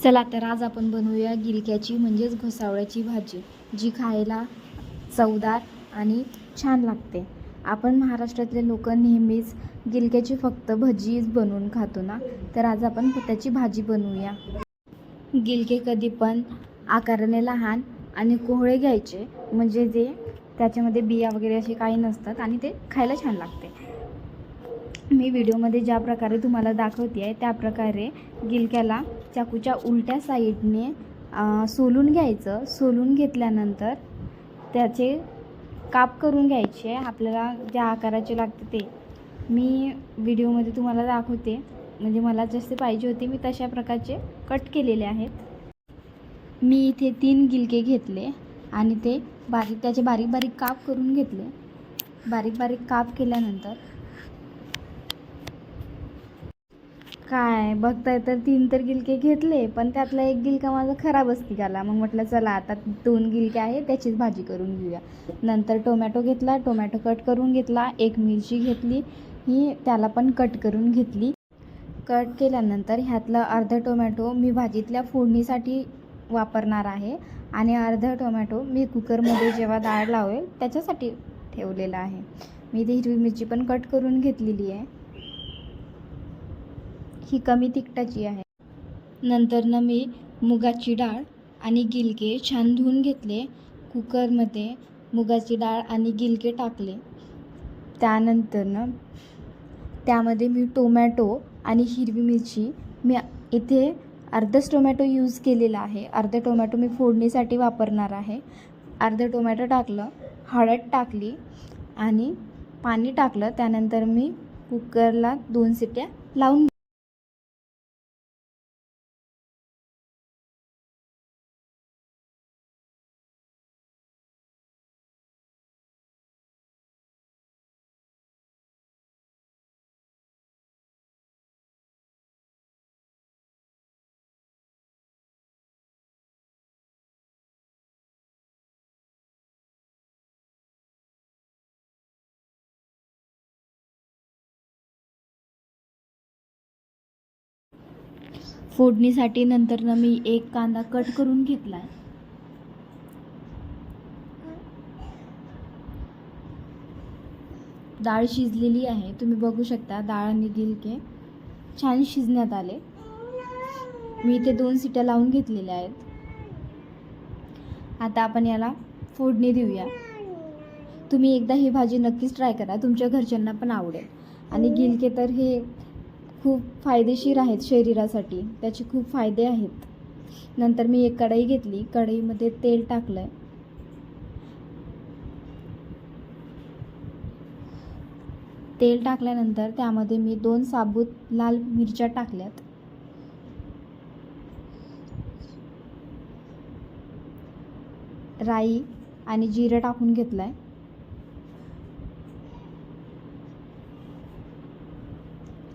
चला तर आज आपण बनवूया गिलक्याची म्हणजेच घोसावळ्याची भाजी, जी खायला चवदार आणि छान लागते. आपण महाराष्ट्रातले लोक नेहमीच गिलक्याची फक्त भजीच बनवून खातो ना, तर आज आपण त्याची भाजी बनवूया. गिलके कधी पण आकाराने लहान आणि कोवळे घ्यायचे, म्हणजे जे त्याच्यामध्ये बिया वगैरे असे काही नसतात आणि ते खायला छान लागते. मी व्हिडिओमध्ये ज्या प्रकारे तुम्हाला दाखवते आहे त्या प्रकारे गिलक्याला चाकूच्या उलट्या साईडने सोलून घ्यायचं. सोलून घेतल्यानंतर त्याचे काप करून घ्यायचे, आपल्याला ज्या आकाराचे लागते ते. मी व्हिडिओमध्ये तुम्हाला दाखवते, म्हणजे मला जसे पाहिजे होते मी तशा प्रकारचे कट केलेले आहेत. मी इथे 3 गिलके घेतले आणि ते त्याचे बारीक बारीक काप करून घेतले. बारीक बारीक काप केल्यानंतर काय बघताय तर 3 तर गिलके घेतले, पण त्यातला एक गिलका माझा खराबच निघाला. मग म्हटलं चला आता 2 गिलके आहे त्याचीच भाजी करून घेऊया. नंतर टोमॅटो घेतला, टोमॅटो कट करून घेतला. एक मिरची घेतली, ही त्याला पण कट करून घेतली. कट केल्यानंतर ह्यातलं अर्धा टोमॅटो मी भाजीतल्या फोडणीसाठी वापरणार आहे आणि अर्धा टोमॅटो मी कुकरमध्ये जेव्हा डाळ लावेल त्याच्यासाठी ठेवलेला आहे. मी इथे हिरवी मिरची पण कट करून घेतलेली आहे, ही कमी तिखटाची आहे. नंतर मी मुगाची डाळ आणि गिलके छान धुवून घेतले. कुकरमध्ये मुगाची डाळ आणि गिलके टाकले. त्यानंतर त्यामध्ये मी टोमॅटो आणि हिरवी मिरची, मी इथे अर्धच टोमॅटो यूज केलेला आहे. अर्धा टोमॅटो मी फोडणीसाठी वापरणार आहे. अर्धा टोमॅटो टाकलं, हळद टाकली आणि पाणी टाकलं. त्यानंतर मी कुकरला 2 शिट्ट्या लावून फोडणीसाठी नंतर मी एक कांदा कट करून घेतला. डाळ शिजलेली आहे, तुम्ही बघू शकता. डाळ आणि गिलके छान शिजण्यात आले. मी इथे 2 शिट्ट्या लावून घेतलेल्या आहेत. आता आपण याला फोडणी देऊया. तुम्ही एकदा ही भाजी नक्कीच ट्राय करा, तुमच्या घरच्यांना पण आवडेल. आणि गिलके तर हे खूप फायदेशीर आहेत शरीरासाठी, त्याचे खूप फायदे आहेत. नंतर मी एक कढई घेतली, कढईमध्ये तेल टाकलं. तेल टाकल्यानंतर त्यामध्ये मी 2 साबूत लाल मिरच्या टाकल्यात. राई आणि जिरं टाकून घेतलंय.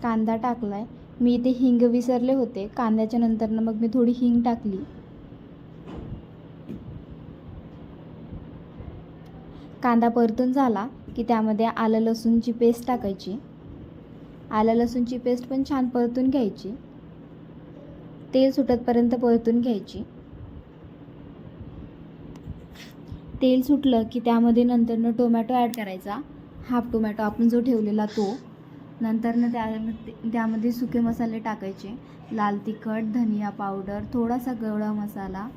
कांदा टाकलाय. मी इथे हिंग विसरले होते, कांद्याच्या नंतर मग मी थोडी हिंग टाकली. कांदा परतून झाला की त्यामध्ये आलं लसूणची पेस्ट टाकायची. आलं लसूणची पेस्ट पण छान परतून घ्यायची, तेल सुटतपर्यंत परतून घ्यायची. तेल सुटलं की त्यामध्ये नंतर टोमॅटो ॲड करायचा, हाफ टोमॅटो आपण जो ठेवलेला तो. नंतर त्यामध्ये सुके मसाले टाकायचे, लाल तिखट, धनिया पावडर, थोडासा गवळा मसाला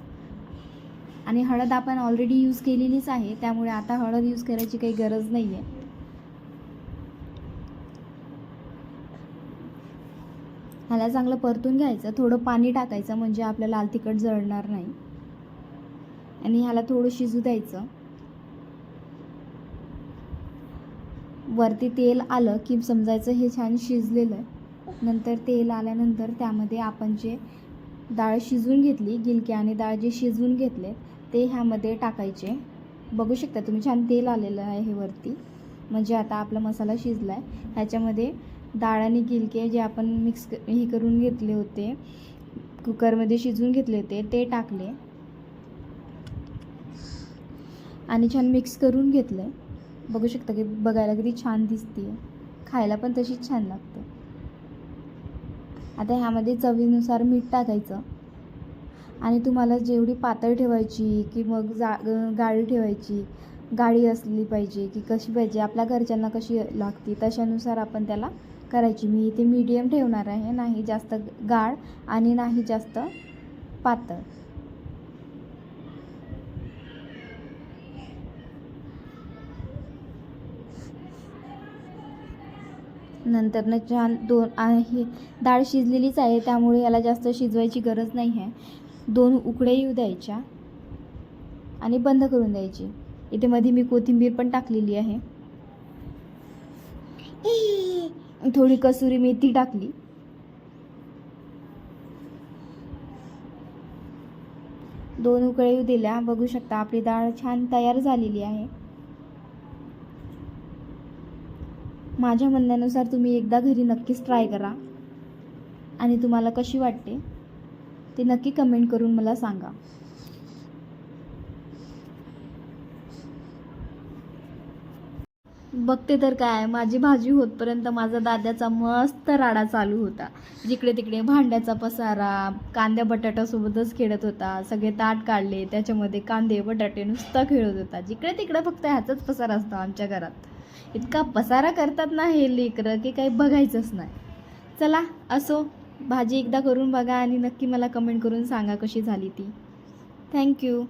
आणि हळद आपण ऑलरेडी यूज केलेलीच आहे, त्यामुळे आता हळद यूज करायची काही गरज नाही आहे. ह्याला चांगलं परतून घ्यायचं. थोडं पाणी टाकायचं म्हणजे आपलं लाल तिखट जळणार नाही. आणि ह्याला थोडं शिजू द्यायचं. वरती तेल आलं की समजायचं हे छान शिजलेलं आहे. नंतर तेल आल्यानंतर त्यामध्ये आपण जे डाळ शिजवून घेतली, गिलके आणि डाळ जे शिजवून घेतले ते ह्यामध्ये टाकायचे. बघू शकता तुम्ही, छान तेल आलेलं आहे हे वरती, म्हणजे आता आपला मसाला शिजला आहे. ह्याच्यामध्ये डाळ आणि गिलके जे आपण मिक्स करून घेतले होते, कुकरमध्ये शिजवून घेतले होते, ते टाकले आणि छान मिक्स करून घेतलं. बघू शकता की बघायला किती छान दिसते, खायला पण तशीच छान लागते. आता ह्यामध्ये चवीनुसार मीठ टाकायचं. आणि तुम्हाला जेवढी पातळ ठेवायची की मग गाढी ठेवायची, गाढी असली पाहिजे की कशी पाहिजे, आपल्या घरच्यांना कशी लागती तशानुसार आपण त्याला करायची. मी इथे मीडियम ठेवणार आहे, नाही जास्त गाढ आणि नाही जास्त पातळ. नंतरनं छान ही डाळ शिजलेलीच आहे त्यामुळे याला जास्त शिजवायची गरज नाही आहे. 2 उकळ्या येऊ द्यायच्या आणि बंद करून द्यायची. इथे मध्ये मी कोथिंबीर पण टाकलेली आहे, थोडी कसुरी मेथी टाकली. 2 उकळ्या येऊ दिल्या. बघू शकता आपली डाळ छान तयार झालेली आहे. माझ्या म्हणण्यानुसार तुम्ही एकदा घरी नक्कीच ट्राय करा आणि तुम्हाला कशी वाटते ते नक्की कमेंट करून मला सांगा. बघते तर काय, माझी भाजी होतपर्यंत माझा दादाचा मस्त राडा चालू होता. जिकडे तिकडे भांड्याचा पसारा, कांद्या बटाट्यासोबतच खेळत होता. सगळे ताट काढले, त्याच्यामध्ये कांदे बटाटे नुसता खेळत होता. जिकडे तिकडे फक्त ह्याचाच पसारा असतो आमच्या घरात. इतका पसारा करतात ना हे लेकरं की काही बघायचंच नाही. चला असो, भाजी एकदा करून बघा आणि नक्की मला कमेंट करून सांगा कशी झाली ती. थँक्यू.